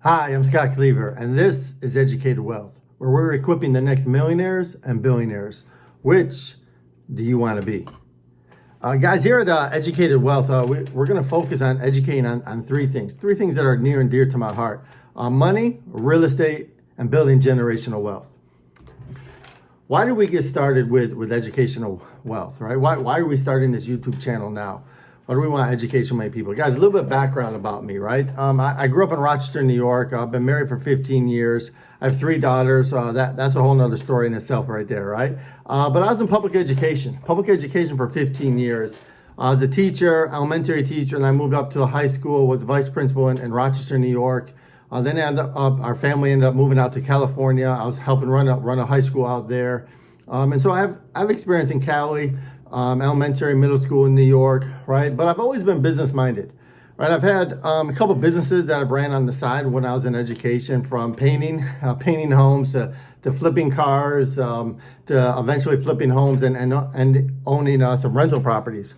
Hi, I'm Scott Cleaver, and this is Educated Wealth, where we're equipping the next millionaires and billionaires. Which do you want to be? Guys, here at Educated Wealth, we're going to focus on educating on three things that are near and dear to my heart: money, real estate, and building generational wealth. Why did we get started with educational wealth, right? Why are we starting this YouTube channel now? Why do we want to educate so many people? Guys, a little bit of background about me, right? I grew up in Rochester, New York. I've been married for 15 years. I have 3 daughters. That's a whole nother story in itself right there, right? But I was in public education for 15 years. I was a teacher, elementary teacher, and I moved up to a high school, was vice principal in Rochester, New York. Then our family ended up moving out to California. I was helping run a high school out there. And so I have experience in Cali, elementary, middle school in New York, right? But I've always been business minded, right? I've had a couple businesses that I've ran on the side when I was in education, from painting homes to flipping cars, to eventually flipping homes and owning some rental properties,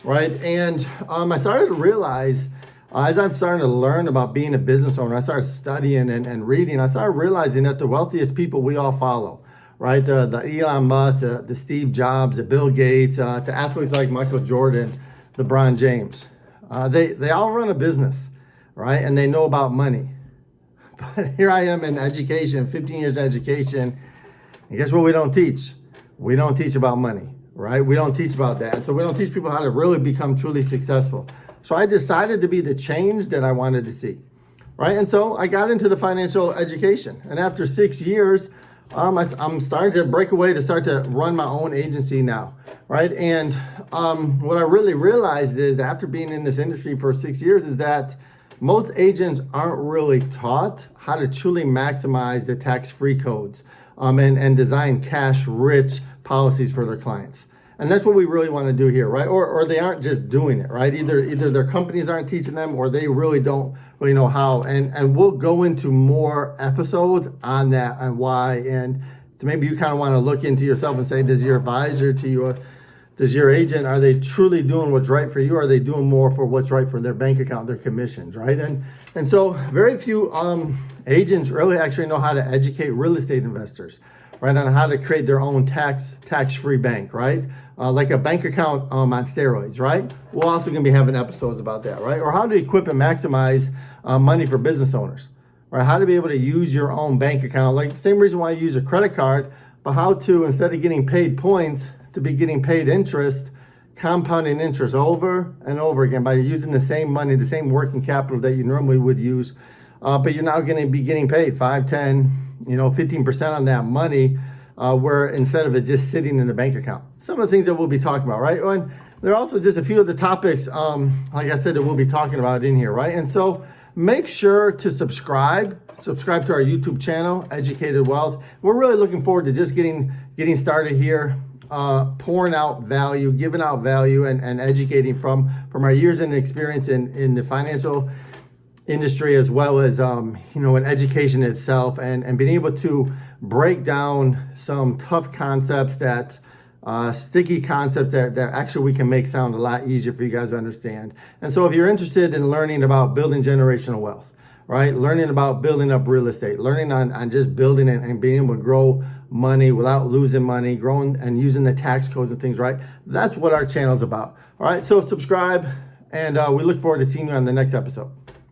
right? And I started to realize, as I'm starting to learn about being a business owner, I started studying and reading, I started realizing that the wealthiest people we all follow, right? The Elon Musk, the Steve Jobs, the Bill Gates, to athletes like Michael Jordan, LeBron James. They all run a business, right? And they know about money. But here I am in education, 15 years in education. And guess what we don't teach? We don't teach about money, right? We don't teach about that. So we don't teach people how to really become truly successful. So I decided to be the change that I wanted to see, right? And so I got into the financial education. And after 6 years, I'm starting to break away to start to run my own agency now, right? And what I really realized is, after being in this industry for 6 years, is that most agents aren't really taught how to truly maximize the tax-free codes and design cash-rich policies for their clients. And that's what we really want to do here, right? Or they aren't just doing it, right? Either their companies aren't teaching them, or they really don't really know how. And we'll go into more episodes on that and why. And so maybe you kind of want to look into yourself and say, does your advisor to you, does your agent, are they truly doing what's right for you? Or are they doing more for what's right for their bank account, their commissions, right? And so very few agents really actually know how to educate real estate investors, right, on how to create their own tax-free bank, right? Like a bank account on steroids, right? We're also going to be having episodes about that, right? Or how to equip and maximize money for business owners, right? How to be able to use your own bank account, like the same reason why you use a credit card, but how to, instead of getting paid points, to be getting paid interest, compounding interest over and over again by using the same money, the same working capital that you normally would use, but you're now going to be getting paid 5, 10, 15% on that money, where instead of it just sitting in the bank account. Some of the things that we'll be talking about, right? And there are also just a few of the topics, like I said, that we'll be talking about in here, right? And so make sure to subscribe to our YouTube channel, Educated Wealth. We're really looking forward to just getting started here, pouring out value, giving out value, and educating from our years and experience in the financial industry, as well as in education itself, and being able to break down some tough concepts, that sticky concepts that actually we can make sound a lot easier for you guys to understand. And so if you're interested in learning about building generational wealth, right, learning about building up real estate, learning on just building it and being able to grow money without losing money, growing and using the tax codes and things, right, that's what our channel is about. All right, so subscribe, and we look forward to seeing you on the next episode.